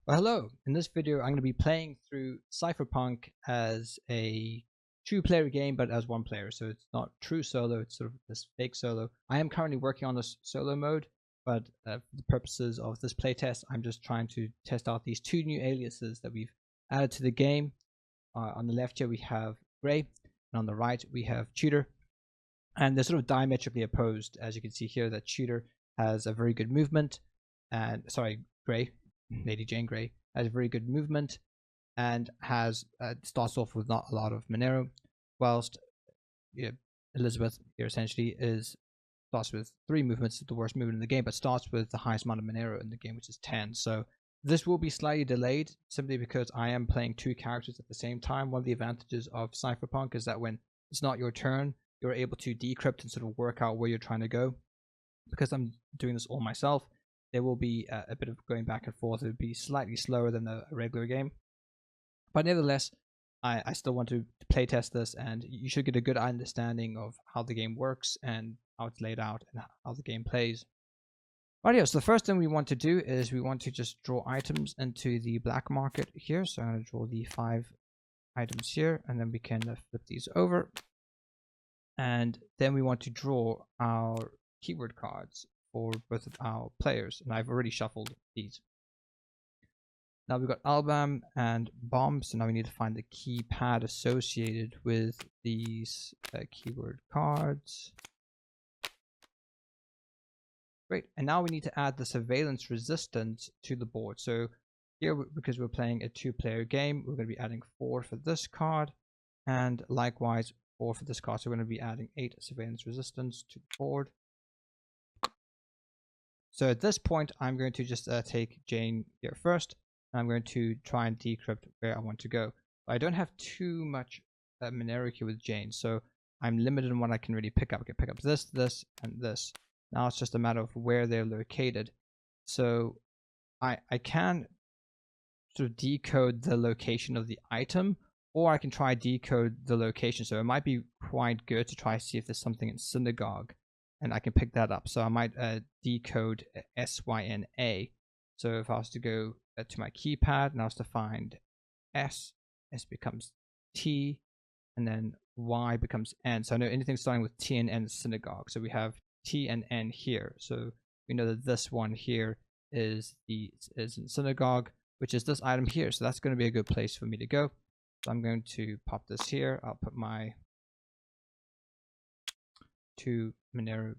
Well, hello. In this video, I'm going to be playing through Cypherpunk as a two-player game, but as one player. So it's not true solo, it's sort of this fake solo. I am currently working on this solo mode, but for the purposes of this playtest, I'm just trying to test out these two new aliases that we've added to the game. On the left here, we have Grey, and on the right, we have Tudor. And they're sort of diametrically opposed. As you can see here, that Tudor has a very good movement, and Grey, Lady Jane Grey, has very good movement and has starts off with not a lot of Monero, whilst Elizabeth here essentially starts with 3 movements, the worst movement in the game, but starts with the highest amount of Monero in the game, which is 10. So this will be slightly delayed simply because I am playing 2 characters at the same time. One of the advantages of Cypherpunk is that when it's not your turn, you're able to decrypt and sort of work out where you're trying to go. Because I'm doing this all myself, there will be a bit of going back and forth. It would be slightly slower than a regular game. But nevertheless, I still want to play test this, and you should get a good understanding of how the game works and how it's laid out and how the game plays. Alright, so the first thing we want to do is we want to just draw items into the black market here. So I'm going to draw the 5 items here, and then we can flip these over. And then we want to draw our keyword cards for both of our players, and I've already shuffled these. Now we've got album and bomb, so now we need to find the keypad associated with these keyword cards. Great, and now we need to add the surveillance resistance to the board. So here, because we're playing a 2-player game, we're going to be adding 4 for this card, and likewise 4 for this card. So we're going to be adding 8 surveillance resistance to the board. So at this point, I'm going to just take Jane here first. And I'm going to try and decrypt where I want to go. But I don't have too much Monero here with Jane, so I'm limited in what I can really pick up. I can pick up this, this, and this. Now it's just a matter of where they're located. So I can sort of decode the location of the item, or I can try decode the location. So it might be quite good to try to see if there's something in synagogue, and I can pick that up. So I might decode SYNA. So if I was to go to my keypad and I was to find S becomes T, and then Y becomes N. So I know anything starting with T and N is synagogue. So we have T and N here. So we know that this one here is in synagogue, which is this item here. So that's going to be a good place for me to go. So I'm going to pop this here. I'll put my 2 Monero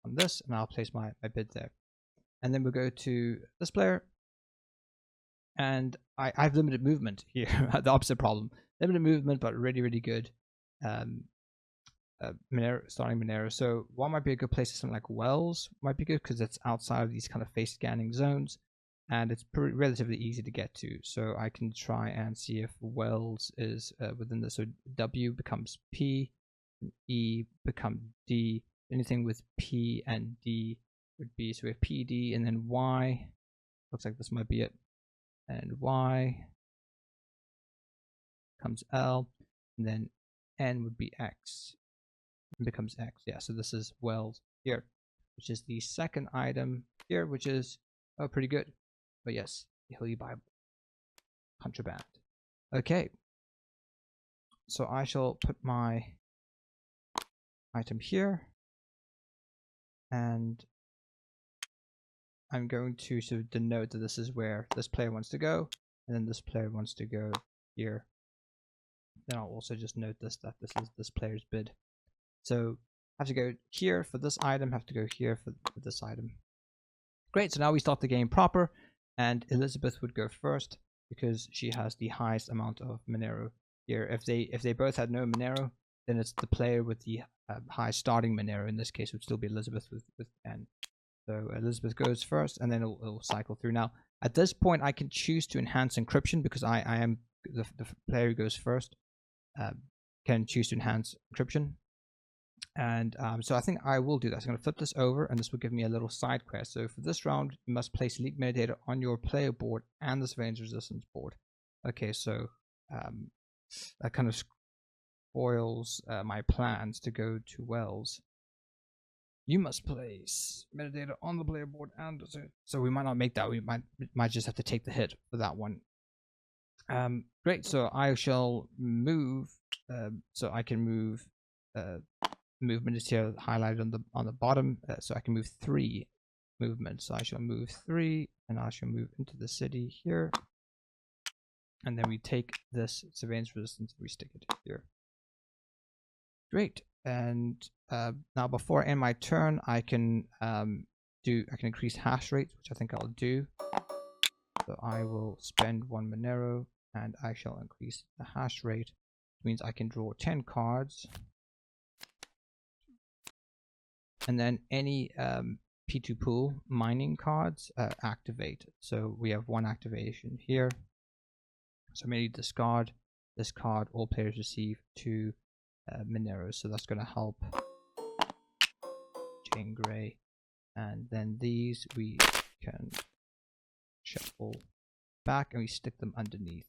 on this, and I'll place my bid there. And then we'll go to this player, and I have limited movement here. The opposite problem. Limited movement, but really, really good starting Monero. So what might be a good place is something like Wells might be good, because it's outside of these kind of face scanning zones, and it's relatively easy to get to. So I can try and see if Wells is within this. So W becomes P, and E becomes D. Anything with P and D would be, so we have P, D, and then Y. Looks like this might be it. And Y comes L, and then N would be X. It becomes X. Yeah, so this is Wells here, which is the second item here, which is pretty good. But yes, the Holy Bible. Contraband. Okay. So I shall put my item here, and I'm going to sort of denote that this is where this player wants to go, and then this player wants to go here. Then I'll also just note this, that this is this player's bid. So I have to go here for this item, have to go here for this item. Great, so now we start the game proper, and Elizabeth would go first because she has the highest amount of Monero here. If they both had no Monero, then it's the player with the high starting Monero. In this case, it would still be Elizabeth with 10. So Elizabeth goes first, and then it'll cycle through. Now, at this point, I can choose to enhance encryption because I am the player who goes first. Can choose to enhance encryption. And so I think I will do that. So I'm going to flip this over, and this will give me a little side quest. So for this round, you must place leak metadata on your player board and the surveillance resistance board. Okay, so that kind of spoils my plans to go to Wells. You must place metadata on the player board, and so we might not make that. We might just have to take the hit for that one. Great. So I shall move. So I can move. Movement is here highlighted on the bottom. So I can move 3 movements. So I shall move 3, and I shall move into the city here. And then we take this surveillance resistance and we stick it here. Great. And now before I end my turn, I can increase hash rate, which I think I'll do. So I will spend 1 Monero and I shall increase the hash rate. Which means I can draw 10 cards. And then any P2 pool mining cards activate. So we have 1 activation here. So maybe discard this card. All players receive 2 Monero. So that's going to help Jane Grey. And then these we can shuffle back and we stick them underneath.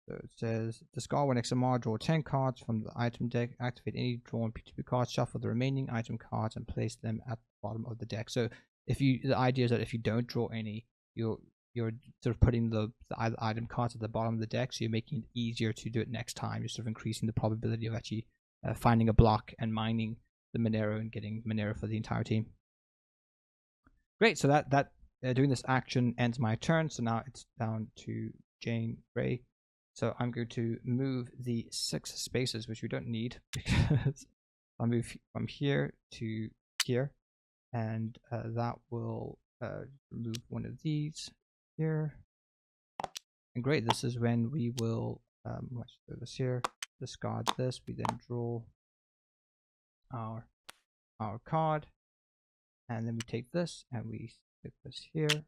So it says discard 1 XMR, draw 10 cards from the item deck, activate any drawn P2P cards, shuffle the remaining item cards and place them at the bottom of the deck. So the idea is that if you don't draw any, you're sort of putting the item cards at the bottom of the deck, so you're making it easier to do it next time. You're sort of increasing the probability of actually finding a block and mining the Monero and getting Monero for the entire team. Great, so that doing this action ends my turn. So now it's down to Jane Grey. So I'm going to move the 6 spaces, which we don't need, because I'll move from here to here, and that will remove one of these here. And great, this is when we will let's do this here, discard this, we then draw our card, and then we take this and we stick this here.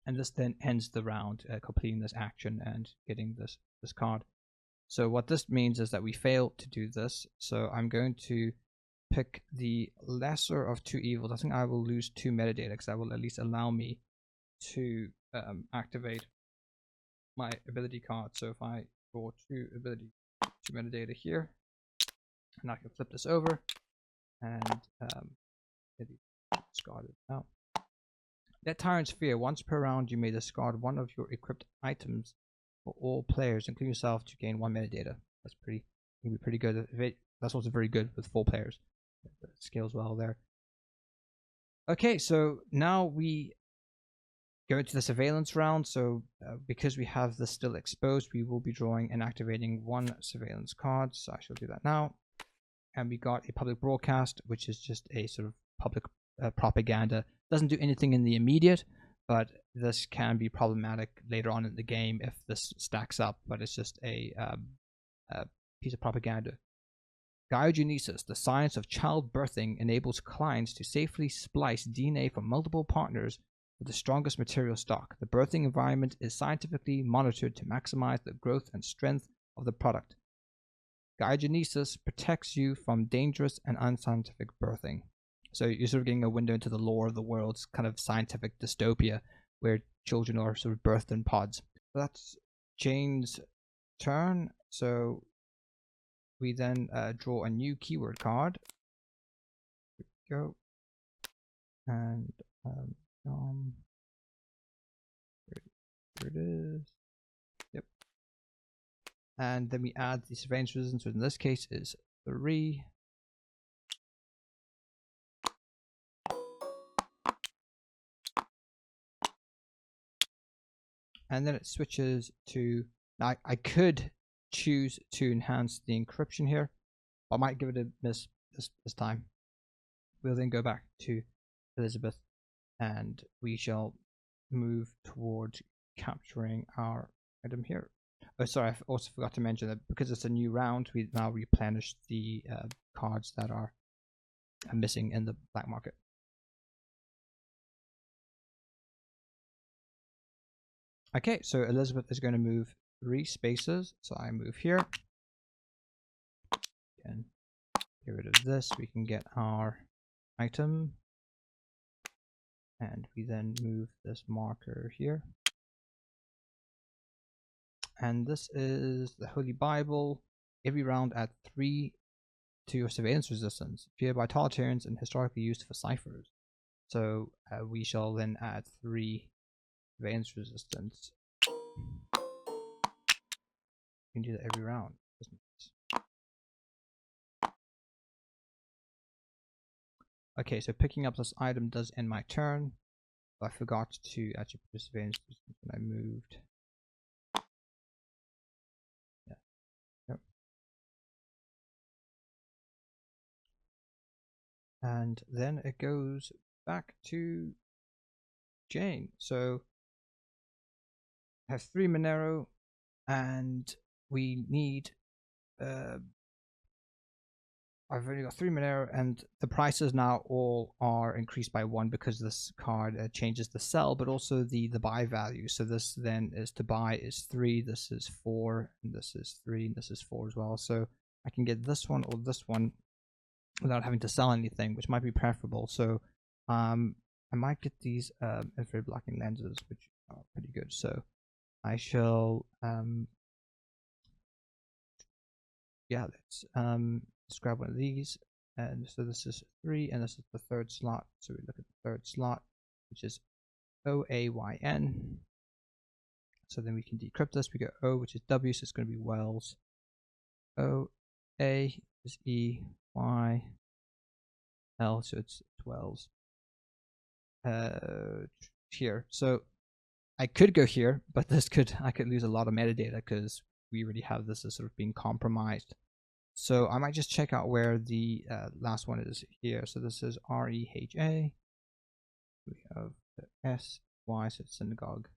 And this then ends the round, completing this action and getting this card. So what this means is that we fail to do this. So I'm going to pick the lesser of 2 evils. I think I will lose 2 metadata because that will at least allow me to activate my ability card. So if I draw 2 metadata here, and I can flip this over and discard it now. Let Tyrant's Fear. Once per round, you may discard 1 of your equipped items for all players, including yourself, to gain 1 metadata. That's pretty good. That's also very good with 4 players. It scales well there. Okay, so now we go into the surveillance round. So because we have this still exposed, we will be drawing and activating 1 surveillance card. So I shall do that now. And we got a public broadcast, which is just a sort of public propaganda. Doesn't do anything in the immediate, but this can be problematic later on in the game if this stacks up. But it's just a piece of propaganda. Gyogenesis, the science of childbirthing, enables clients to safely splice DNA from multiple partners with the strongest material stock. The birthing environment is scientifically monitored to maximize the growth and strength of the product. Gyogenesis protects you from dangerous and unscientific birthing. So you're sort of getting a window into the lore of the world's kind of scientific dystopia where children are sort of birthed in pods. So that's Jane's turn. So we then draw a new keyword card. Here we go. And here it is. Yep. And then we add the surveillance resistance, which in this case is 3. And then it switches to, now I could choose to enhance the encryption here. I might give it a miss this time. We'll then go back to Elizabeth and we shall move towards capturing our item here. Oh, sorry, I also forgot to mention that because it's a new round, we now replenish the cards that are missing in the black market. Okay, so Elizabeth is going to move 3 spaces. So I move here. Again, get rid of this. We can get our item. And we then move this marker here. And this is the Holy Bible. Every round add 3 to your surveillance resistance, feared by totalitarians and historically used for ciphers. So we shall then add 3 surveillance resistance. You can do that every round. Okay, so picking up this item does end my turn. I forgot to actually put a surveillance resistance when I moved. Yeah. Yep. And then it goes back to Jane. So I have 3 Monero, and we need I've only got 3 Monero, and the prices now all are increased by 1 because this card changes the sell, but also the buy value. So this then is to buy is 3, this is 4, and this is 3, and this is 4 as well. So I can get this one or this one without having to sell anything, which might be preferable. So I might get these infrared blocking lenses, which are pretty good. So I shall yeah, let's grab one of these. And so this is 3, and this is the 3rd slot. So we look at the 3rd slot, which is OAYN. So then we can decrypt this. We go O, which is W, so it's going to be Wells. O, A is E, Y, L, so it's Wells. Here. So I could go here, but I could lose a lot of metadata because we already have this as sort of being compromised. So I might just check out where the last one is here. So this is REHA. We have the SY, so it's synagogue.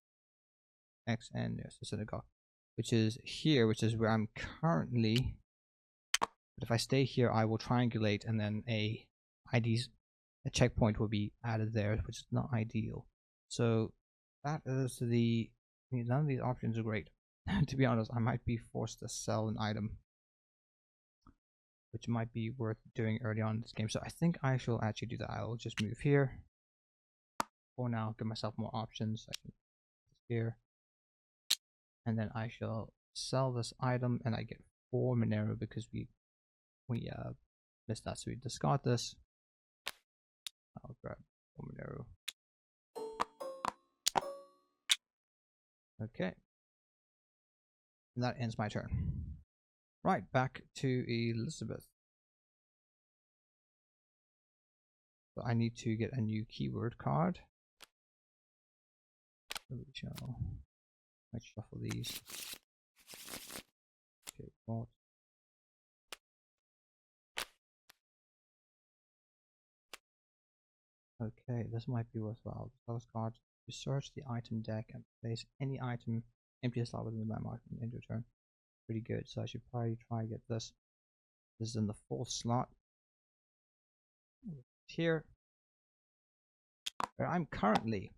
XN, yes, the synagogue, which is here, which is where I'm currently. But if I stay here, I will triangulate, and then a checkpoint will be added there, which is not ideal. So that is none of these options are great. To be honest, I might be forced to sell an item, which might be worth doing early on in this game. So I think I shall actually do that. I will just move here for now, give myself more options. I can here, and then I shall sell this item, and I get 4 Monero because we missed that. So we discard this. I'll grab 4 Monero. Okay, and that ends my turn. Right, back to Elizabeth. So I need to get a new keyword card. So we shall might shuffle these. Okay, bought. Okay, this might be worthwhile. Those cards. You search the item deck and place any item empty slot within the landmark and end your turn. Pretty good. So I should probably try and get this. This is in the 4th slot. Here, where I'm currently.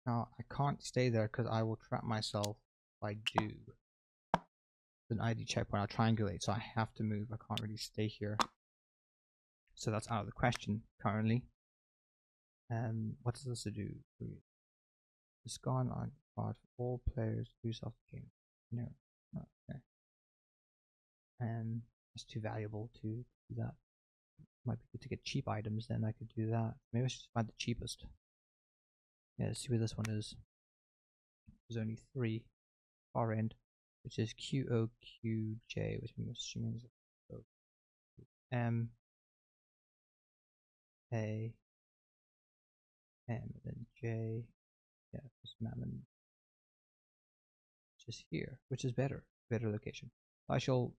Now I can't stay there because I will trap myself if I do. An ID checkpoint, I'll triangulate, so I have to move. I can't really stay here. So that's out of the question currently. What does this do? It's gone on card for all players use of the game. No. Okay. It's too valuable to do that. Might be good to get cheap items, then I could do that. Maybe I should find the cheapest. Yeah, let's see where this one is. There's only 3. Far end, which is QOQJ, which I'm assuming is M A M and then J. Yeah, this Mammon. Just here, which is better location. I shall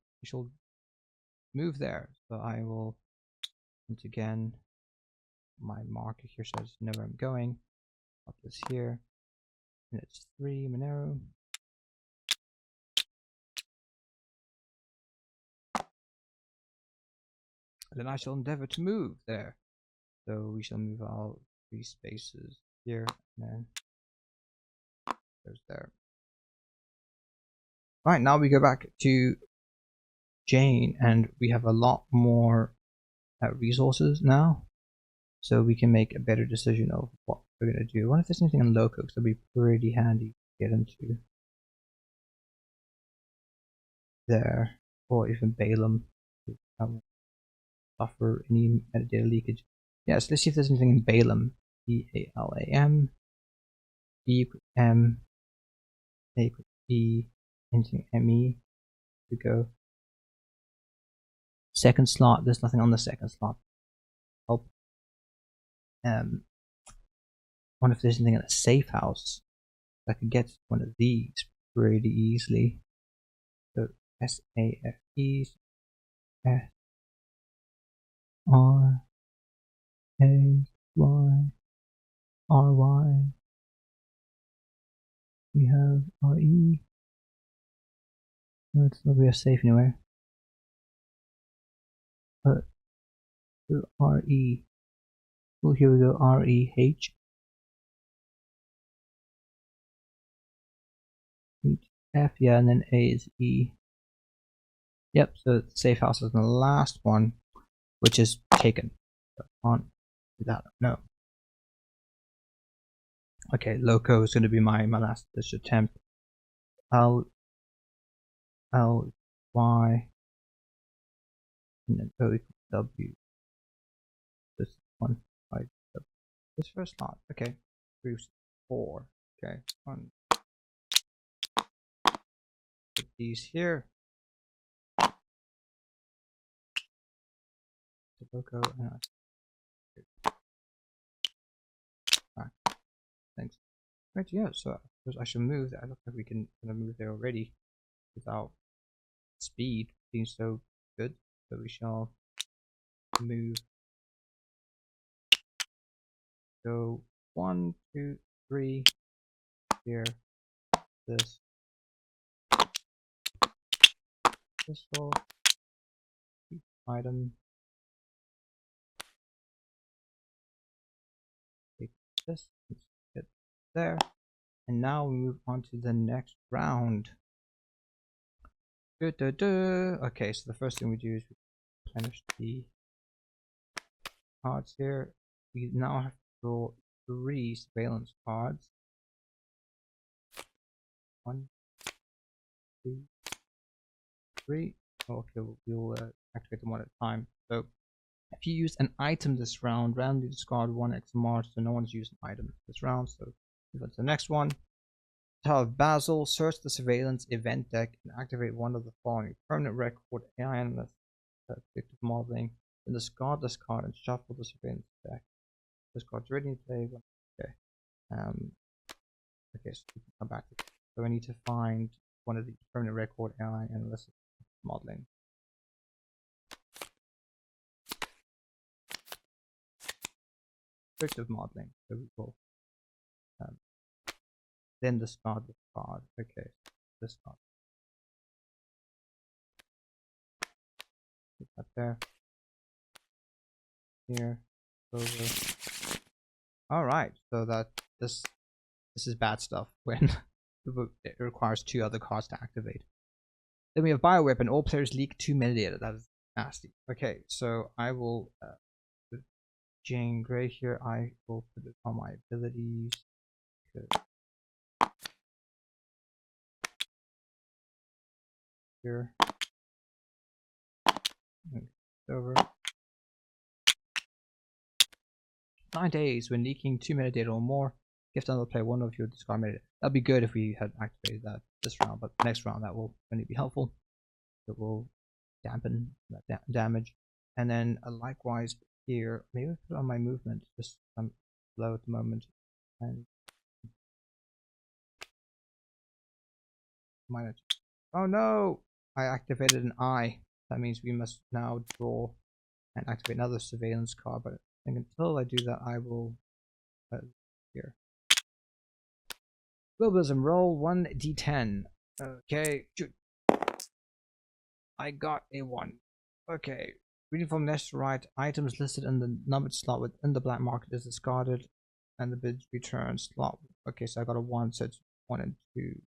move there. So I will once again my marker here, so I just know where I'm going. Pop this here, and it's 3 Monero. And then I shall endeavor to move there. So we shall move out 3 spaces here, and then there's there. Alright, now we go back to Jane, and we have a lot more resources now. So we can make a better decision of what we're going to do. I wonder if there's anything in local, because that'd be pretty handy. get into there, or even Balaam to buffer any metadata leakage. Yeah, so let's see if there's anything in Balaam. B-A-L-A-M, B equals M, A equals E, anything M-E, to go. Second slot, there's nothing on the second slot. Help. Wonder if there's anything in a safe house. I could get one of these pretty easily. So S-A-F-E, S-R-A-Y-R-Y. We have R-E. No, it's not we have safe anywhere. But R-E. Well, here we go, R-E-H. F, yeah, and then A is E. Yep, so the safe house is the last one, which is taken. So can't do that, no. Okay, loco is going to be my last attempt. L, Y, and then O equals W. This one, right? This first slot, okay. 3, 4, okay. Put these here. Loco and thanks. Right, yeah, so I should move that. I look like we can kind of move there already without speed being so good. So we shall move. Go 1, 2, 3 here. This pistol item. Take this. Get there. And now we move on to the next round. Okay, so the first thing we do is we replenish the cards here. We now have to draw 3 surveillance cards. 1, 2, 3. Okay, we'll activate them one at a time. So if you use an item this round, randomly discard 1 XMR, so no one's used an item this round. So move on to the next one. Tower of Basil, search the surveillance event deck and activate one of the following: permanent record, AI analyst, predictive modeling, then discard this card and shuffle the surveillance deck. This card's ready to play. Okay. Okay, so we can come back to it. So I need to find one of the permanent record, AI analyst, modeling. Predictive modeling. So we will then discard the card. Okay, discard. Put that there. Here. Over. Alright, so that this is bad stuff when it requires 2 other cards to activate. Then we have bioweapon. All players leak 2 metadata. That is nasty. Okay, so I will put Jane Grey here. I will put it on my abilities. Good. Here. Over. 9 days when leaking 2 metadata or more. Gift another player 1 of your discard metadata. That'd be good if we had activated that this round, but next round that will only be helpful. It will dampen that damage. And then likewise here, maybe put on my movement. Just I'm low at the moment, and minus. Oh no! I activated an eye. That means we must now draw and activate another surveillance card. But I think until I do that, I will here. Globalism, roll 1d10. Okay, shoot. I got a 1. Okay, reading from left to right, items listed in the numbered slot within the black market is discarded, and the bid return slot. Okay, so I got a 1, so it's 1 and 2.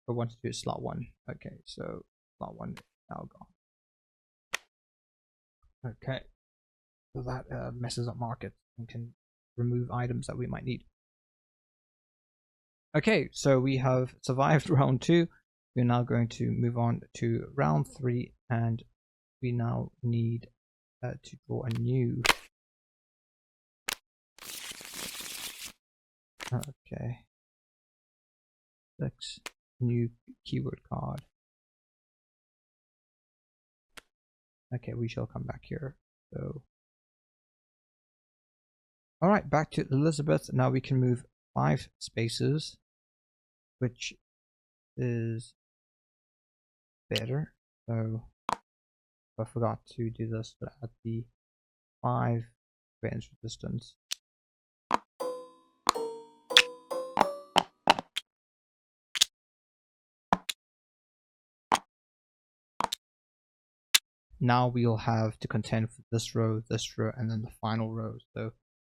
Or 1 to 2 is slot 1. Okay, so slot 1 is now gone. Okay, so that messes up markets and can remove items that we might need. Okay, so we have survived round 2. We're now going to move on to round 3, and we now need to draw a new. Okay. 6 new keyword card. Okay, we shall come back here. So, all right, back to Elizabeth. Now we can move 5 spaces, which is better. So I forgot to do this, but at the 5 range resistance. Now we'll have to contend for this row, and then the final row. So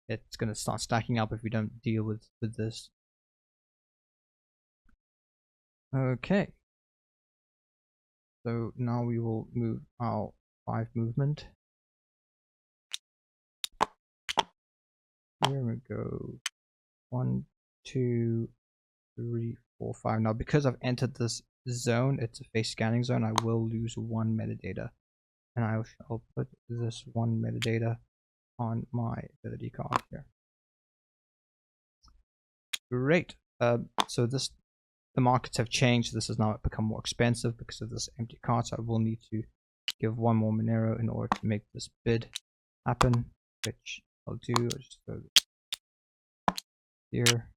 it's going to start stacking up if we don't deal with this. Okay. So now we will move our 5 movement. Here we go. 1, 2, 3, 4, 5. Now because I've entered this zone, it's a face scanning zone, I will lose 1 metadata. And I shall put this 1 metadata on my ability card here. Great. So the markets have changed. This has now become more expensive because of this empty card. So I will need to give 1 more Monero in order to make this bid happen, which I'll do. I'll just go here.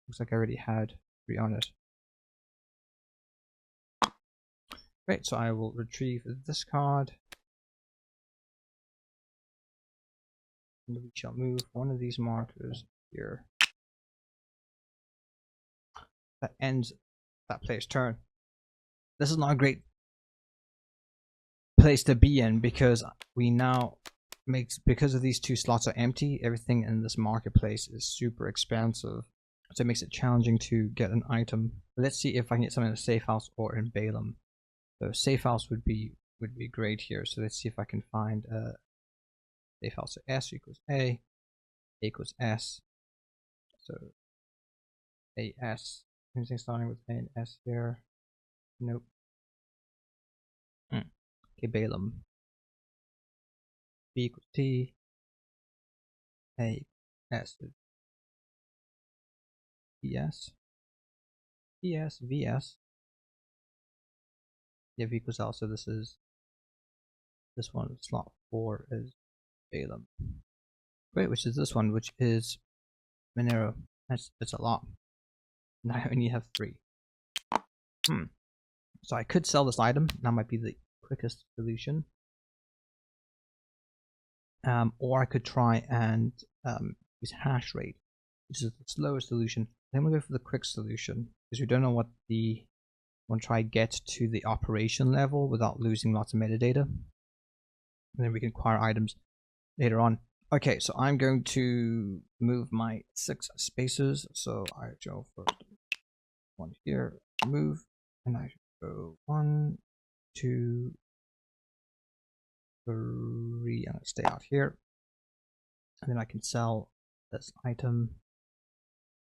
Looks like I already had 3 on it. Great. So I will retrieve this card. And we shall move 1 of these markers here. That ends that player's turn. This is not a great place to be in because we now because of these 2 slots are empty, everything in this marketplace is super expensive. So it makes it challenging to get an item. Let's see if I can get something in a safe house or in Balaam. So safe house would be great here. So let's see if I can find a safe house. So S equals A equals S. So AS. Anything starting with A and S here? Nope. Okay, Balaam. B equals T. A S. VS. VS. VS. Yeah, V equals L. So this one, slot 4 is Balaam. Great, which is this one, which is Monero. That's a lot. Now I only have 3. So I could sell this item. That might be the quickest solution. Or I could try and use hash rate, which is the slower solution. Then we'll go for the quick solution because we don't know what the want to try get to the operation level without losing lots of metadata. And then we can acquire items later on. Okay, so I'm going to move my 6 spaces. So I go first 1 here, move, and I go 1, 2, 3, and I stay out here. And then I can sell this item,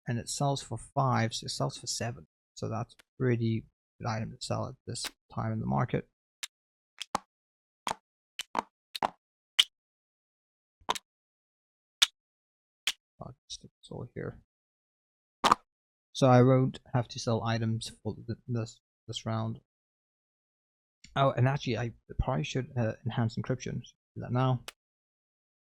and it sells for 5, so it sells for 7. So that's a pretty good item to sell at this time in the market. I'll just stick this all here. So I won't have to sell items for this round. Oh, and actually I probably should enhance encryption. Do that now.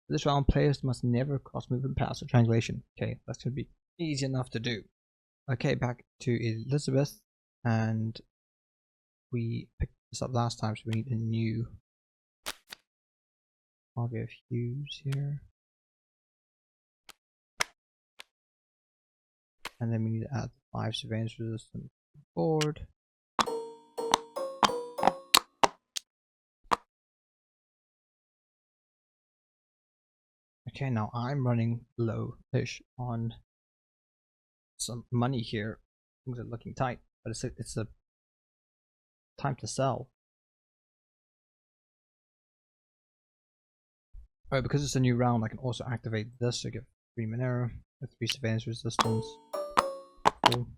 For this round, players must never cross movement paths or triangulation. Okay, that's going to be easy enough to do. Okay, back to Elizabeth, and we picked this up last time, so we need a new target of hues here. And then we need to add 5 surveillance resistance to the board. Okay, now I'm running low-ish on some money here. Things are looking tight, but it's a time to sell. Oh, because it's a new round, I can also activate this to get 3 Monero with 3 surveillance resistance. Cool.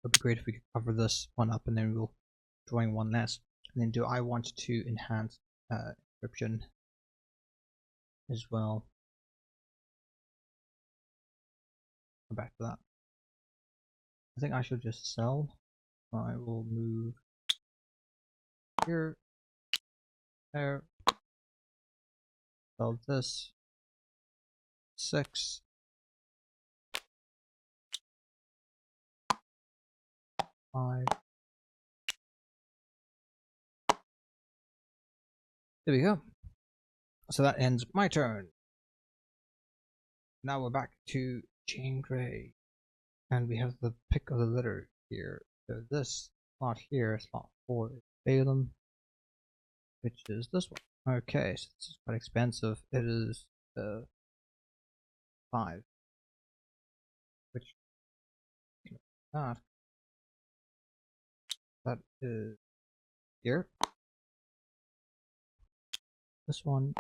It'd be great if we could cover this one up and then we'll drawing one less. And then do I want to enhance encryption as well? Come back to that. I think I should just sell. I will move here, there, sell this, 6, 5. There we go. So that ends my turn. Now we're back to Jane Grey. And we have the pick of the litter here. So this slot here, slot 4 is Balaam, which is this one. Okay, so this is quite expensive. It is 5. Which that is here. This one,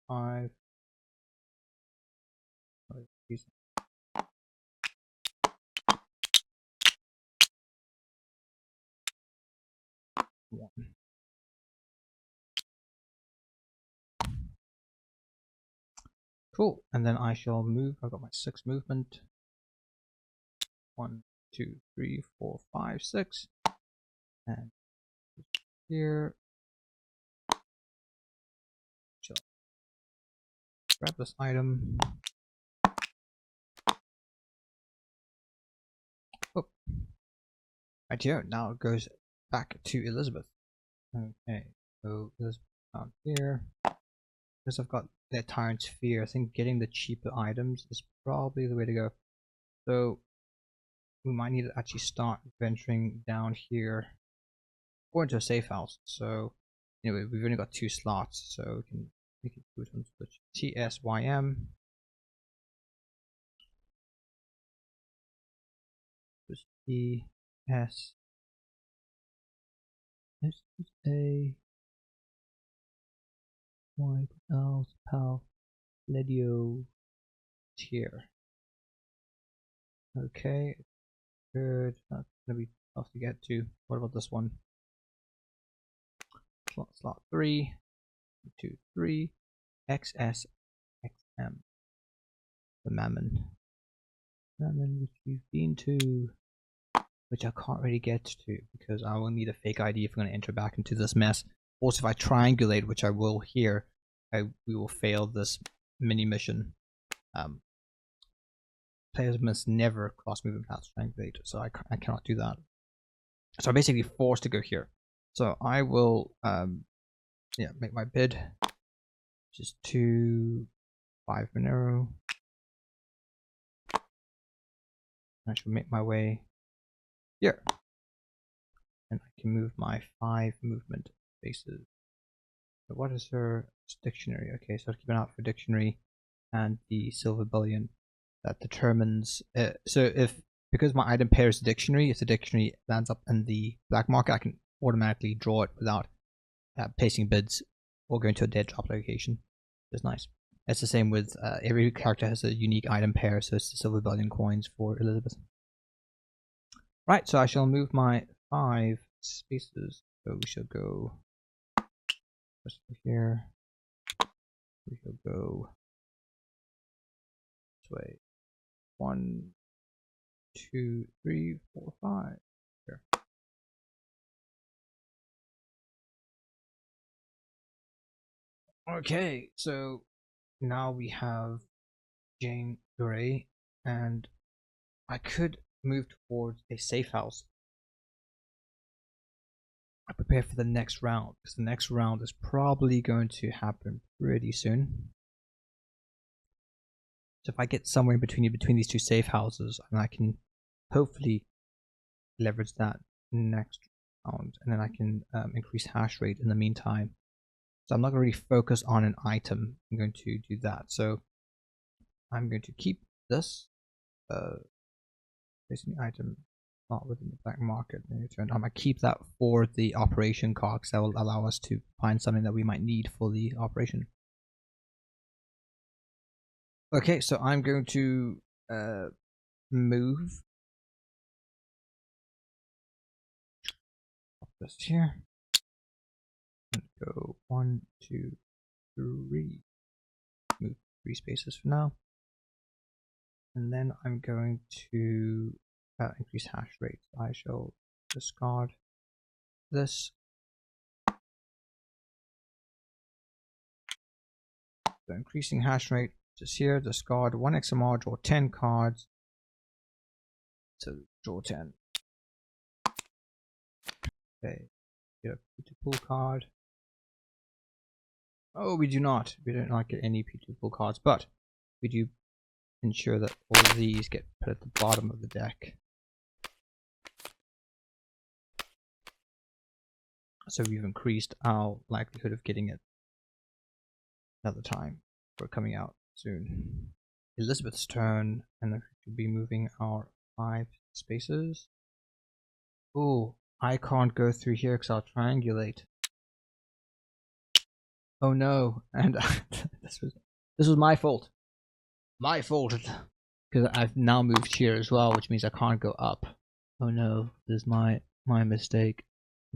5. One. Cool, and then I shall move. I've got my 6 movement. 1, 2, 3, 4, 5, 6, and here. Shall grab this item. Oh, right here. Now it goes back to Elizabeth. Okay, so Elizabeth down here. Because I've got the Tyrant's Fear, I think getting the cheaper items is probably the way to go. So we might need to actually start venturing down here or into a safe house. So anyway, we've only got 2 slots, so we can do it on switch. TSYM. Just TS. Let's say Y else pal Ledio tier. Okay, good. That's gonna be tough to get to. What about this one? Slot 3, 2, 3, XS, XM. The Mammon, which we've been to, which I can't really get to because I will need a fake ID if I'm going to enter back into this mess. Also, if I triangulate, which I will here, we will fail this mini mission. Players must never cross movement paths triangulate, so I cannot do that. So I'm basically forced to go here. So I will make my bid, which is 2, 5 Monero. I shall make my way here, and I can move my 5 movement spaces. So what is her dictionary? Okay, so keep an eye out for dictionary and the silver bullion. That determines because my item pair is a dictionary, if the dictionary lands up in the black market, I can automatically draw it without placing bids or going to a dead drop location. It's nice. It's the same with every character has a unique item pair, so it's the silver bullion coins for Elizabeth. Right, so I shall move my 5 spaces. So we shall go here. We shall go this way. 1, 2, 3, 4, 5. Here. Okay, so now we have Jane Grey, and I could move towards a safe house. I prepare for the next round, because the next round is probably going to happen pretty soon. So if I get somewhere in between these 2 safe houses, and I can hopefully leverage that next round, and then I can increase hash rate in the meantime. So I'm not going to really focus on an item. I'm going to do that. So I'm going to keep this placing the item not within the black market. I'm going to keep that for the operation cogs that will allow us to find something that we might need for the operation. Okay, so I'm going to move this here and go 1, 2, 3. Move 3 spaces for now, and then I'm going to increase hash rate. I shall discard this. So increasing hash rate just here. Discard 1 XMR, draw 10 cards. So draw 10. Okay, get a P2 pull card. Oh, we do not. We don't not get any P2 pull cards, but we do ensure that all of these get put at the bottom of the deck. So we've increased our likelihood of getting it another time. We're coming out soon. Elizabeth's turn, and we should be moving our 5 spaces. Oh, I can't go through here because I'll triangulate. Oh no, and this was my fault. My fault, because I've now moved here as well, which means I can't go up. Oh no, this is my mistake.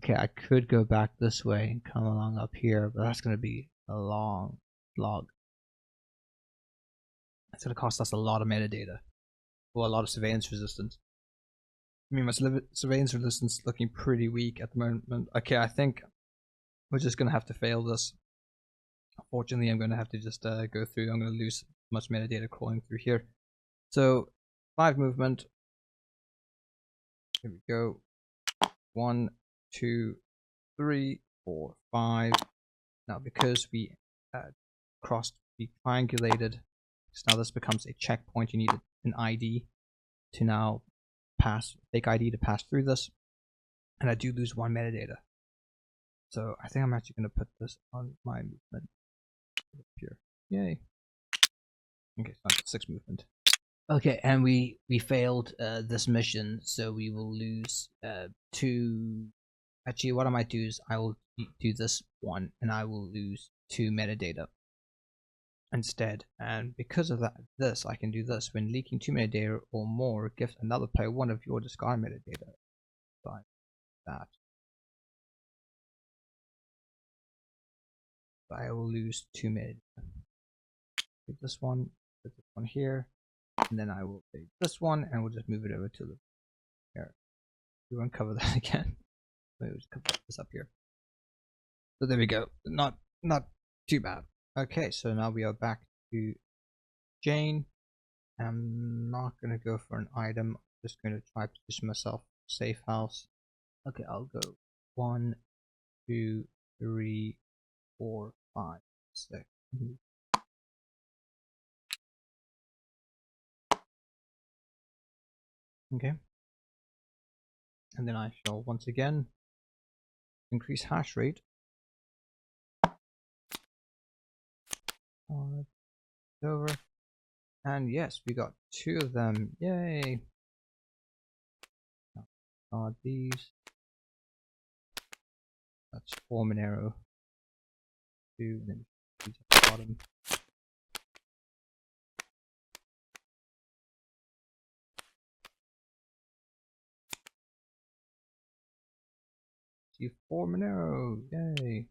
Okay, I could go back this way and come along up here, but that's going to be a long slog. It's going to cost us a lot of metadata, or a lot of surveillance resistance. I mean, my surveillance resistance is looking pretty weak at the moment. Okay, I think we're just going to have to fail this. Unfortunately, I'm going to have to just go through. I'm going to lose much metadata crawling through here. So 5 movement. Here we go. 1, 2, 3, 4, 5. Now, because we triangulated, so now this becomes a checkpoint. You need an ID to now pass, fake ID to pass through this, and I do lose 1 metadata. So I think I'm actually going to put this on my movement here. Yay. Okay, so I got 6 movement. Okay, and we failed this mission, so we will lose 2. Actually, what I might do is I will do this one, and I will lose 2 metadata instead. And because of that, I can do this. When leaking 2 metadata or more, give another player 1 of your discard metadata. Like that. So I will lose 2 metadata. Take this one, put this one here, and then I will take this one, and we'll just move it over to the here. We won't cover that again. We'll just cover this up here. So there we go. Not too bad. Okay, so now we are back to Jane. I'm not gonna go for an item. I'm just gonna try to position myself safe house. Okay, I'll go 1, 2, 3, 4, 5, 6. Okay. And then I shall once again increase hash rate. Over. And yes, we got 2 of them. Yay! These. That's 4 Monero. 2, and then these at the bottom. See 4 Monero. Yay!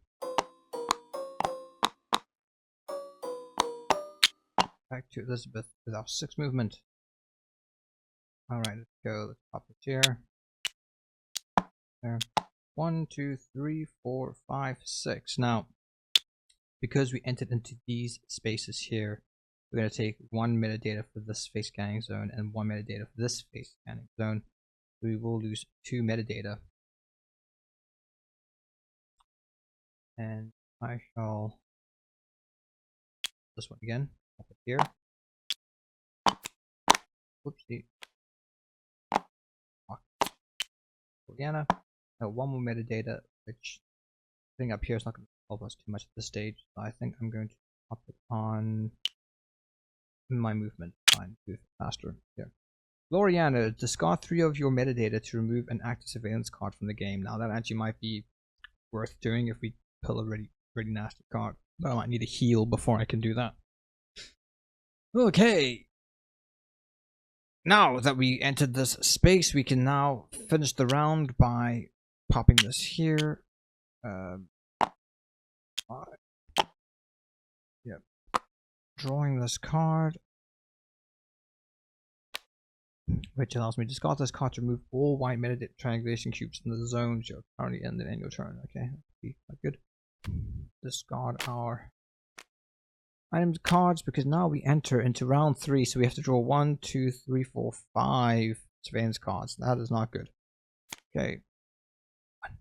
Back to Elizabeth with our 6 movement. Alright, let's go. Let's pop it here. There. 1, 2, 3, 4, 5, 6. Now, because we entered into these spaces here, we're going to take 1 metadata for this face scanning zone and 1 metadata for this face scanning zone. We will lose 2 metadata. And I shall this one again, pop it here. Whoopsie. Organia. Now 1 more metadata, which I think up here is not going to help us too much at this stage. So I think I'm going to pop it on my movement. Fine, do it faster. Here. Gloriana, discard 3 of your metadata to remove an active surveillance card from the game. Now that actually might be worth doing if we pull a really nasty card. But I might need a heal before I can do that. Okay. Now that we entered this space, we can now finish the round by popping this here. Yep. Drawing this card, which allows me to discard this card to remove all white metadata triangulation cubes in the zones you're currently in the end of your turn. Okay, that'd be quite good. Discard our items cards because now we enter into round 3, so we have to draw 1, 2, 3, 4, 5 surveillance cards. That is not good. Okay. 1,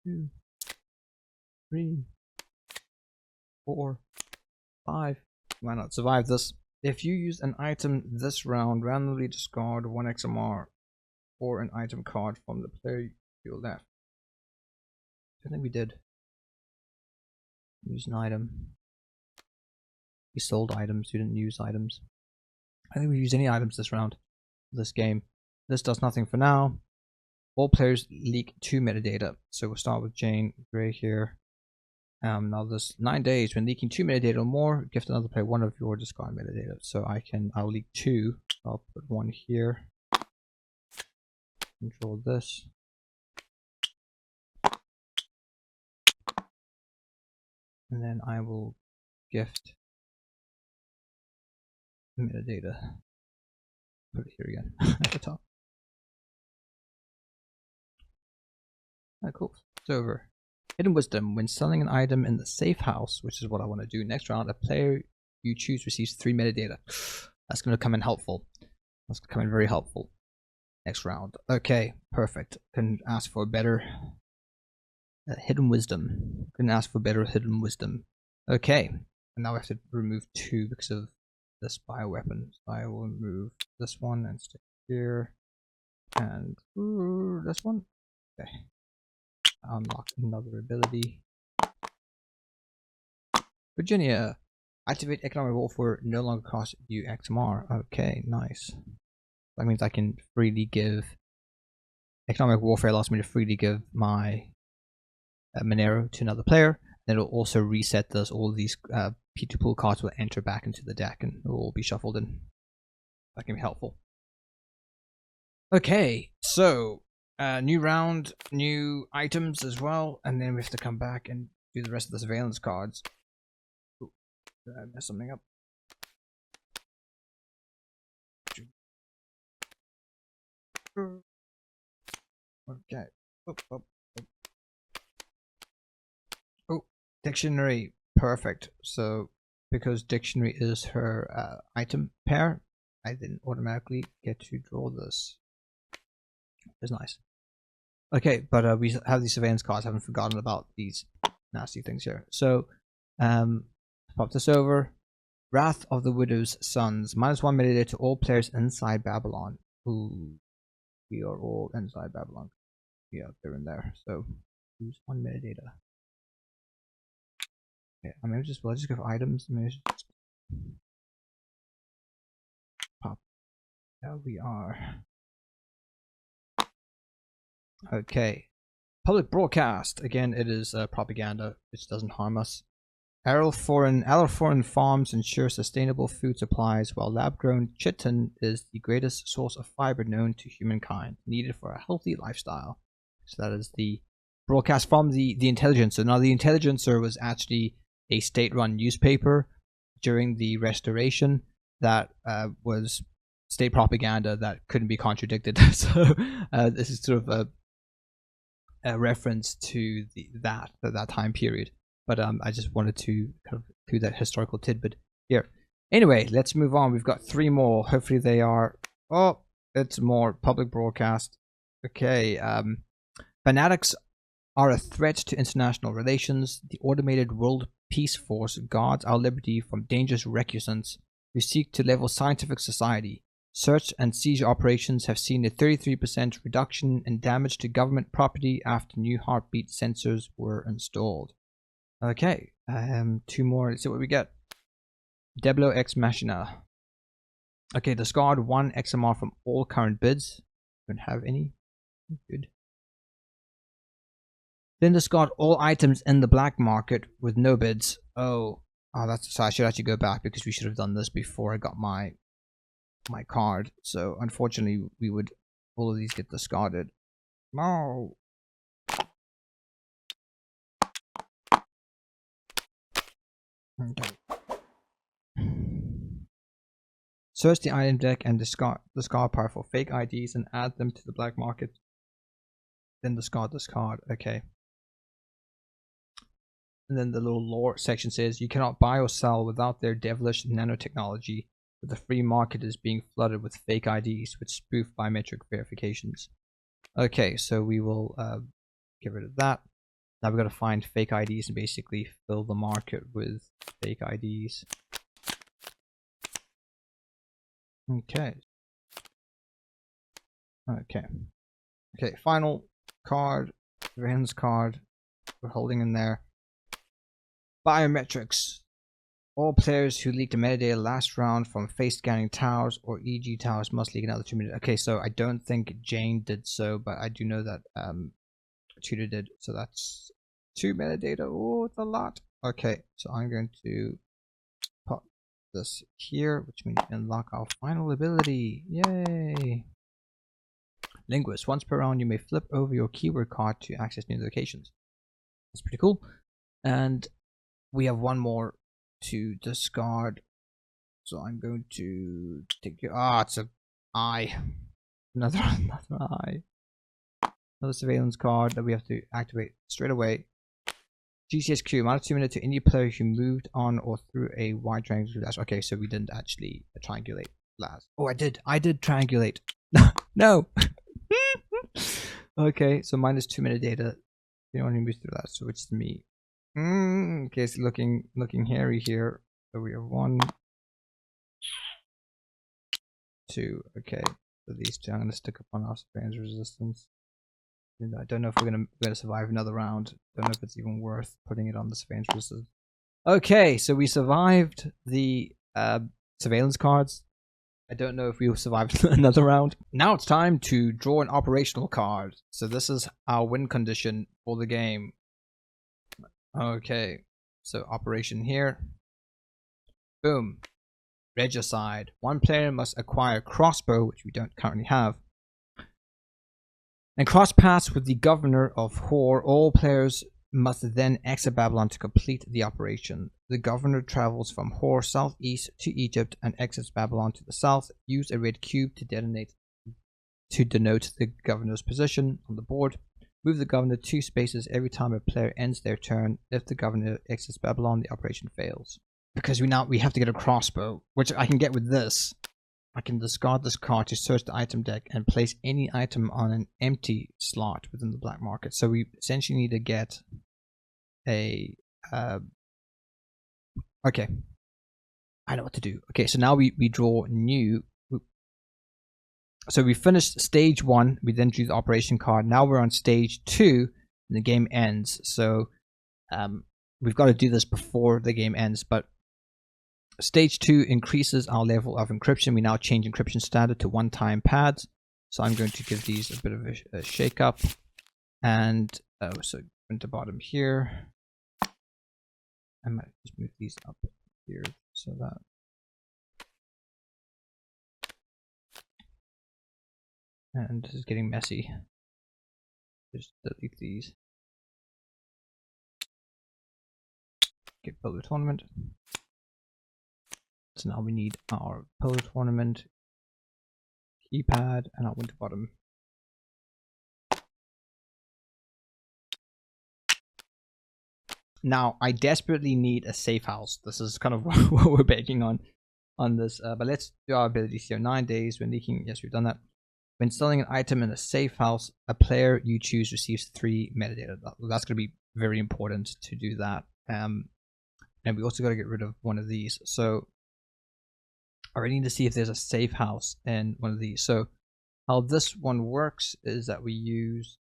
2, 3, 4, 5. Why not survive this? If you use an item this round, randomly discard 1 XMR or an item card from the player to your left. I think we did. Use an item. We sold items, we didn't use items. I think we used any items this round, this game. This does nothing for now. All players leak 2 metadata. So we'll start with Jane Grey here. Now this 9 days, when leaking 2 metadata or more, gift another player 1 of your discard metadata. So I'll leak 2. I'll put 1 here. Control this. And then I will gift metadata. Put it here again at the top. Cool. It's over. Hidden Wisdom. When selling an item in the safe house, which is what I want to do next round, a player you choose receives 3 metadata. That's going to come in helpful. That's going to come in very helpful next round. Okay, perfect. Couldn't ask for a better Hidden Wisdom. Couldn't ask for better Hidden Wisdom. Okay, and now we have to remove 2 because of this bioweapon. So I will remove this one and stick here, and this one. Okay. Unlock another ability. Virginia. Activate economic warfare, no longer cost you XMR. Okay, nice. That means I can freely give. Economic warfare allows me to freely give my Monero to another player. Then it'll also reset this. All of these P2 pool cards will enter back into the deck and it will all be shuffled in. That can be helpful. Okay, so new round, new items as well, and then we have to come back and do the rest of the surveillance cards. Ooh, did I mess something up? Okay. Oh, dictionary. Perfect. So because dictionary is her item pair, I didn't automatically get to draw this. It's nice. Okay, but we have these surveillance cards. I haven't forgotten about these nasty things here. So pop this over. Wrath of the Widow's Sons. -1 metadata to all players inside Babylon. Ooh, we are all inside Babylon. Yeah, they're in there. So use 1 metadata. Okay, I mean, will I just go for items? Maybe just pop. There we are. Okay. Public broadcast. Again, it is propaganda, which doesn't harm us. Arrow foreign farms ensure sustainable food supplies, while lab-grown chitin is the greatest source of fiber known to humankind, needed for a healthy lifestyle. So that is the broadcast from the Intelligencer. Now, the Intelligencer was actually a state-run newspaper during the Restoration that was state propaganda that couldn't be contradicted. So this is sort of a reference to that time period. But I just wanted to kind of include that historical tidbit here. Anyway, let's move on. We've got 3 more. Hopefully they are... Oh, it's more public broadcast. Okay. Fanatics are a threat to international relations. The automated world peace force guards our liberty from dangerous recusants who seek to level scientific society. Search and seizure operations have seen a 33% reduction in damage to government property after new heartbeat sensors were installed. Okay, 2 more. Let's see what we get. Deblo Ex Machina. Okay, discard 1 XMR from all current bids. Don't have any. Good. Then discard all items in the black market with no bids. Oh, Oh, that's so I should actually go back because we should have done this before I got my card. So unfortunately, we would all of these get discarded. No. Okay. Search the item deck and discard powerful fake IDs and add them to the black market. Then discard this card. Okay. And then the little lore section says you cannot buy or sell without their devilish nanotechnology, but the free market is being flooded with fake IDs which spoof biometric verifications. Okay, so we will get rid of that. Now we've got to find fake IDs and basically fill the market with fake IDs. Okay. Okay, final card, surveillance card, we're holding in there. Biometrics. All players who leaked the metadata last round from face scanning towers or EG towers must leak another 2 minutes. Okay, so I don't think Jane did so, but I do know that Tudor did. So that's 2 metadata. Oh, it's a lot. Okay, so I'm going to pop this here, which means unlock our final ability. Yay! Linguist. Once per round, you may flip over your keyword card to access new locations. That's pretty cool. And we have one more to discard. So I'm going to take your... Ah, it's an eye. Another eye. Another surveillance card that we have to activate straight away. GCSQ, amount of 2 minutes to any player who moved on or through a wide triangle. Okay, so we didn't actually triangulate last. Oh, I did triangulate. No. Okay, so minus 2 minute data. You only move through that, so it's me. Okay, it's looking hairy here. So we have 1, 2. Okay, so these two I'm gonna stick up on our surveillance resistance. And I don't know if we're gonna survive another round. Don't know if it's even worth putting it on the surveillance resistance. Okay, so we survived the surveillance cards. I don't know if we'll survive another round. Now it's time to draw an operational card. So this is our win condition for the game. Okay, so operation here. Boom. Regicide. One player must acquire a crossbow, which we don't currently have, and cross paths with the governor of Hor. All players must then exit Babylon to complete the operation. The governor travels from Hor southeast to Egypt and exits Babylon to the south. Use a red cube to denote the governor's position on the board. Move the governor 2 spaces every time a player ends their turn. If the governor exits Babylon, the operation fails. Because we have to get a crossbow, which I can get with this. I can discard this card to search the item deck and place any item on an empty slot within the black market. So we essentially need to get a... okay. I know what to do. Okay, so now we draw new... So we finished stage 1, we then drew the operation card. Now we're on stage 2, and the game ends. So we've got to do this before the game ends, but stage 2 increases our level of encryption. We now change encryption standard to 1-time pads. So I'm going to give these a bit of a shake up. And so into bottom here. I might just move these up here so that... And this is getting messy. Just delete these. Okay, Polar Tournament. So now we need our Polar Tournament keypad and our winter bottom. Now I desperately need a safe house. This is kind of what we're banking on this. But let's do our abilities here. 9 days when leaking. Yes, we've done that. When selling an item in a safe house, a player you choose receives 3 metadata. That's going to be very important to do that. And we also got to get rid of one of these. So I already need to see if there's a safe house in one of these. So how this one works is that we use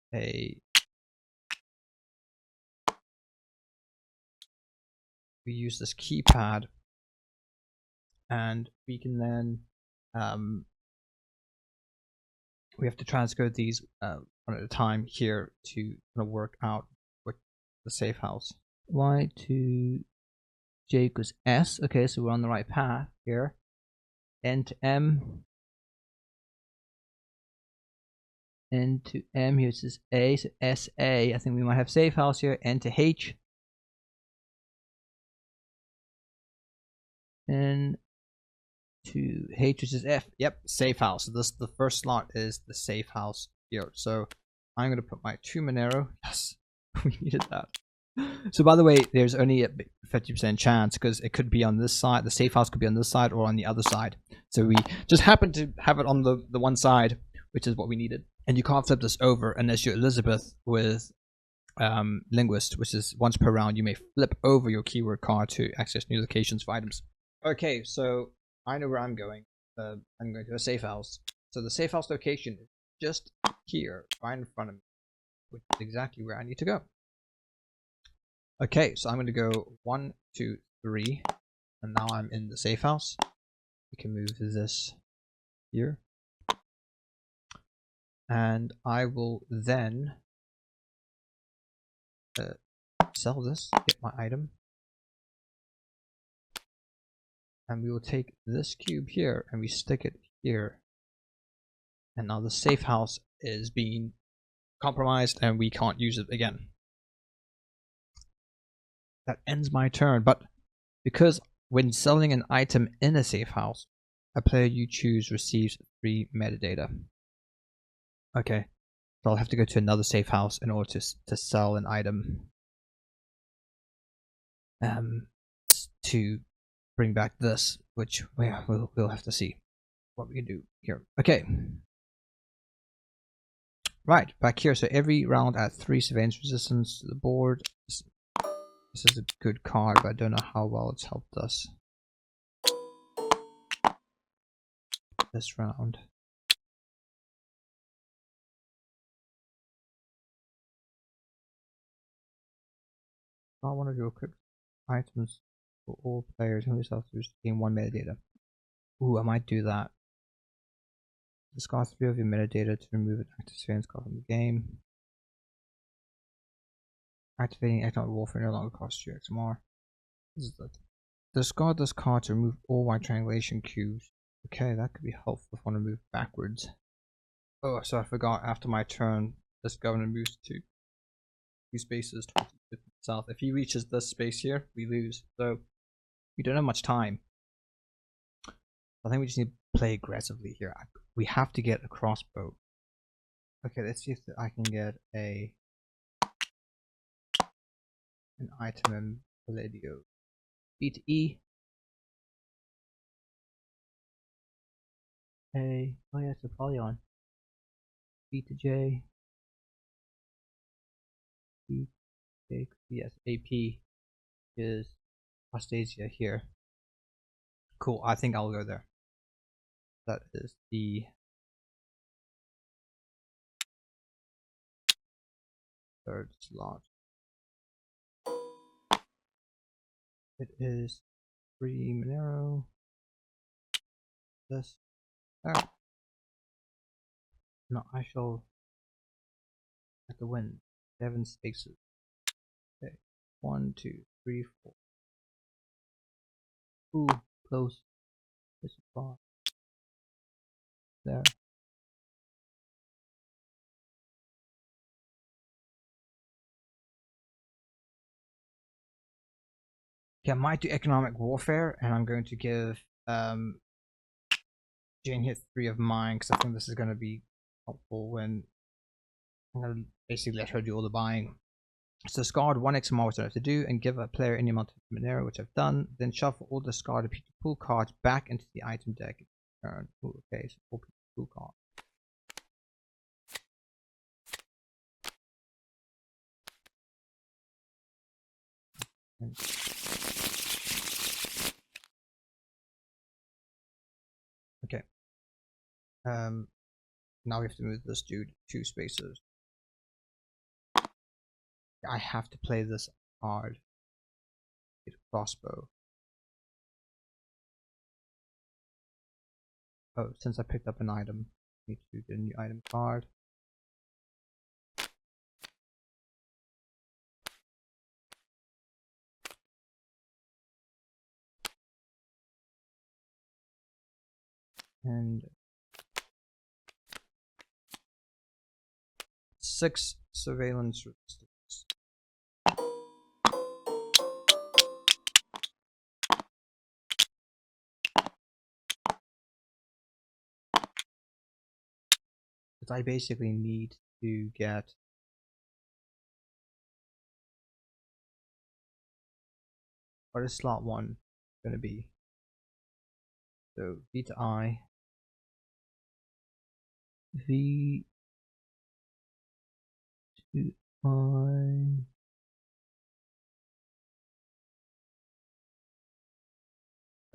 this keypad, and we can then we have to transcode these one at a time here to kind of work out what the safe house. Y to J equals S. Okay, so we're on the right path here. N to M. N to M. Here it says A. So SA. I think we might have safe house here. N to H. N to H, which is F. Yep, safe house. So this, the first slot is the safe house here. So I'm going to put my 2 Monero. Yes, we needed that. So by the way, there's only a 50% chance because it could be on this side. The safe house could be on this side or on the other side. So we just happen to have it on the one side, which is what we needed. And you can't flip this over unless you're Elizabeth with Linguist, which is once per round you may flip over your keyword card to access new locations for items. Okay, so I know where I'm going. I'm going to a safe house. So the safe house location is just here, right in front of me, which is exactly where I need to go. Okay, so I'm going to go 1, 2, 3, and now I'm in the safe house. We can move this here. And I will then sell this, get my item. And we will take this cube here and we stick it here. And now the safe house is being compromised and we can't use it again. That ends my turn, but because when selling an item in a safe house, a player you choose receives 3 metadata. Okay, so I'll have to go to another safe house in order to sell an item to bring back this, which we'll have to see what we can do here. Okay, right, back here. So every round adds 3 surveillance resistance to the board. This is a good card, but I don't know how well it's helped us this round. I want to do a quick items for all players who yourself to gain 1 metadata. Ooh, I might do that. Discard 3 of your metadata to remove an active surveillance card from the game. Activating economic warfare no longer costs you XMR. This is the discard this card to remove all my triangulation cubes. Okay, that could be helpful if I want to move backwards. Oh, so I forgot after my turn, this governor moves to 2 spaces towards the south. If he reaches this space here, we lose. So we don't have much time. I think we just need to play aggressively here. We have to get a crossbow. Okay, let's see if I can get an item in Palladio. B to E. A. Oh yeah, it's a Polyon. B to J. B to J. Yes, AP is Astasia here. Cool, I think I'll go there. That is the third slot. It is 3 Monero. This. Oh. No, I shall have to win 7 spaces. Okay. 1, 2, 3, 4. Ooh, close. This is far. There. Okay, I might do economic warfare, and I'm going to give Jane hit 3 of mine because I think this is going to be helpful when I'm going to basically let her do all the buying. So discard 1 XMR, which I have to do, and give a player any amount of Monero, which I've done. Then shuffle all discarded people pool cards back into the item deck. Turn. Ooh, okay, so 4 people pool cards. Okay. Now we have to move this dude 2 spaces. I have to play this hard. Get a crossbow. Oh, since I picked up an item, I need to get a new item card. and 6 surveillance resistance. But I basically need to get what is slot 1 going to be? So V to I, V to I,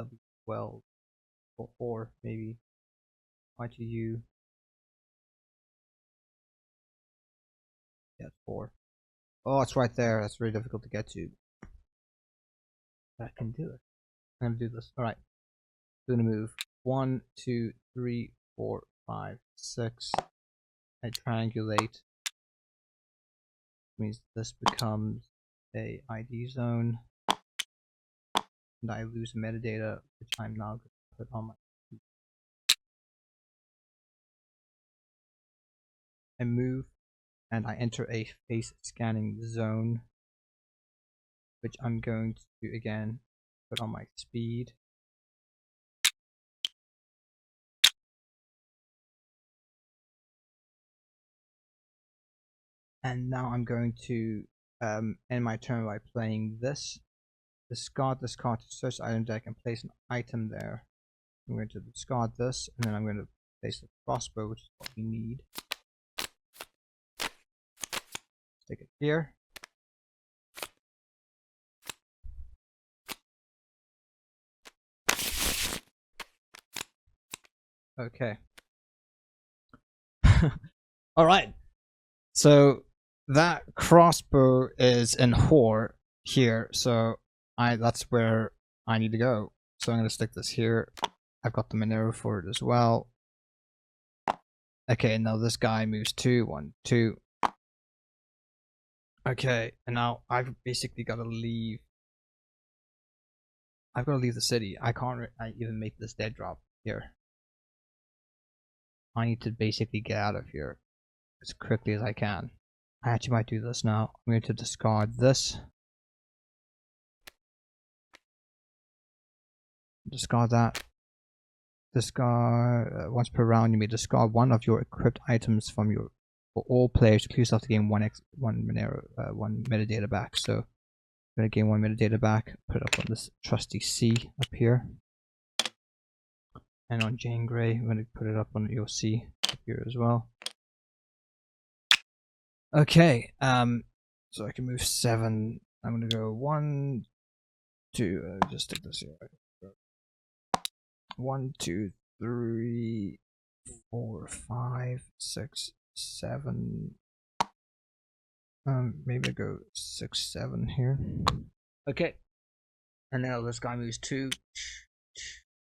W12 or 4 maybe, I to U, yeah, 4. Oh, it's right there. That's very difficult to get to. But I can do it. I'm gonna do this. All right. I'm gonna move 1, 2, 3, 4, 5, 6. I triangulate. Means this becomes a ID zone, and I lose metadata, which I'm now going to put on my. I move, and I enter a face scanning zone, which I'm going to again put on my speed. And now I'm going to end my turn by playing this. Discard this card to search the item deck and place an item there. I'm going to discard this, and then I'm going to place the crossbow, which is what we need. Stick it here. Okay. All right. So that crossbow is in whore here, so that's where I need to go. So I'm going to stick this here. I've got the Monero for it as well. Okay, now this guy moves 2, 1, 2. Okay, and now I've basically got to leave. I've got to leave the city. I can't even make this dead drop here. I need to basically get out of here as quickly as I can. I actually might do this now. I'm going to discard this. Discard that. Discard once per round. You may discard one of your equipped items from your for all players. Include yourself to gain one metadata back. So I'm gonna gain 1 metadata back. Put it up on this trusty C up here, and on Jane Grey, I'm gonna put it up on your C up here as well. Okay, so I can move 7. I'm gonna go 1, 2. Just stick this here. 1, 2, 3, 4, 5, 6, 7. Maybe I go 6, 7 here. Okay, and now this guy moves 2.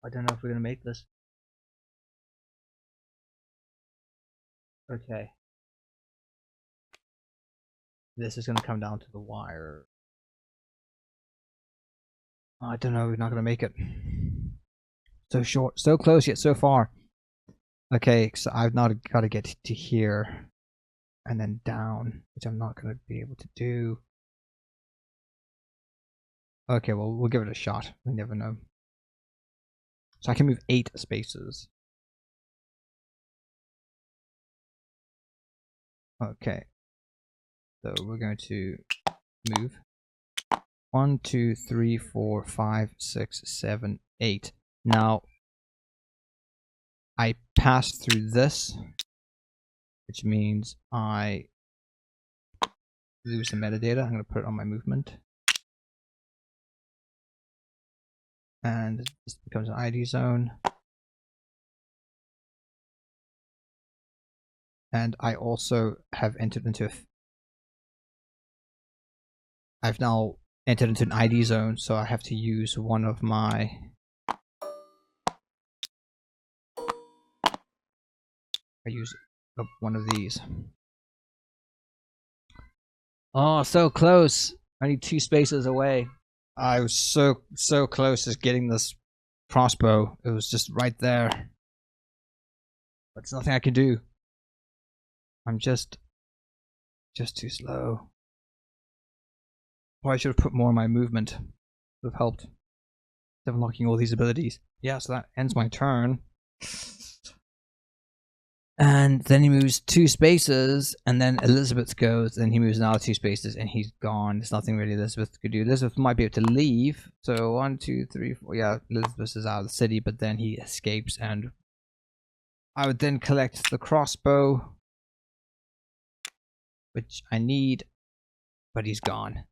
I don't know if we're gonna make this. Okay, this is gonna come down to the wire. I don't know. We're not gonna make it. So short, so close yet so far. Okay, so I've now got to get to here and then down, which I'm not going to be able to do. Okay, well, we'll give it a shot. We never know. So I can move 8 spaces. Okay. So we're going to move 1, 2, 3, 4, 5, 6, 7, 8. Now, I pass through this, which means I lose the metadata. I'm going to put it on my movement. And this becomes an ID zone. And I also have entered into I've now entered into an ID zone, so I have to use one of my one of these. Oh, so close. Only 2 spaces away. I was so close to getting this crossbow. It was just right there. But there's nothing I can do. I'm just too slow. Or I should have put more in my movement. Would have helped. Unlocking all these abilities. Yeah, so that ends my turn. And then he moves 2 spaces, and then Elizabeth goes, and he moves another 2 spaces, and he's gone. There's nothing really Elizabeth could do. Elizabeth might be able to leave. So 1, 2, 3, 4. Yeah, Elizabeth is out of the city, but then he escapes, and I would then collect the crossbow, which I need, but he's gone.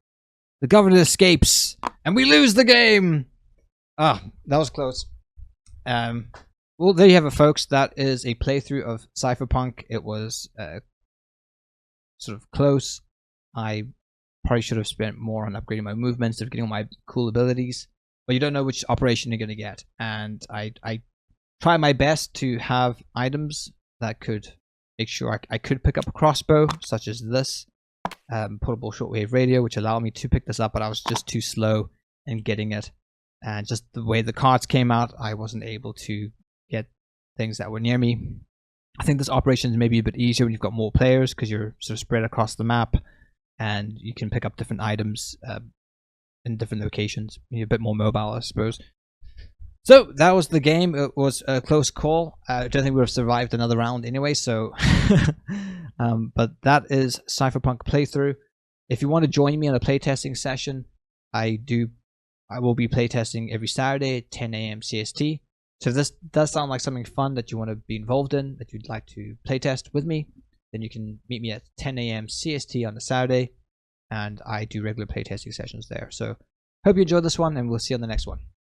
The governor escapes, and we lose the game! Ah, that was close. Well, there you have it, folks. That is a playthrough of Cypherpunk. It was sort of close. I probably should have spent more on upgrading my movements, of getting all my cool abilities. But you don't know which operation you're going to get. And I try my best to have items that could make sure I could pick up a crossbow, such as this portable shortwave radio, which allowed me to pick this up, but I was just too slow in getting it. And just the way the cards came out, I wasn't able to get things that were near me. I think this operation is maybe a bit easier when you've got more players, because you're sort of spread across the map and you can pick up different items in different locations. You're a bit more mobile, I suppose. So that was the game. It was a close call. I don't think we would have survived another round anyway, so but that is Cypherpunk playthrough. If you want to join me on a playtesting session, I will be playtesting every Saturday at 10 a.m. CST. So if this does sound like something fun that you want to be involved in, that you'd like to playtest with me, then you can meet me at 10 a.m. CST on a Saturday, and I do regular playtesting sessions there. So hope you enjoyed this one, and we'll see you on the next one.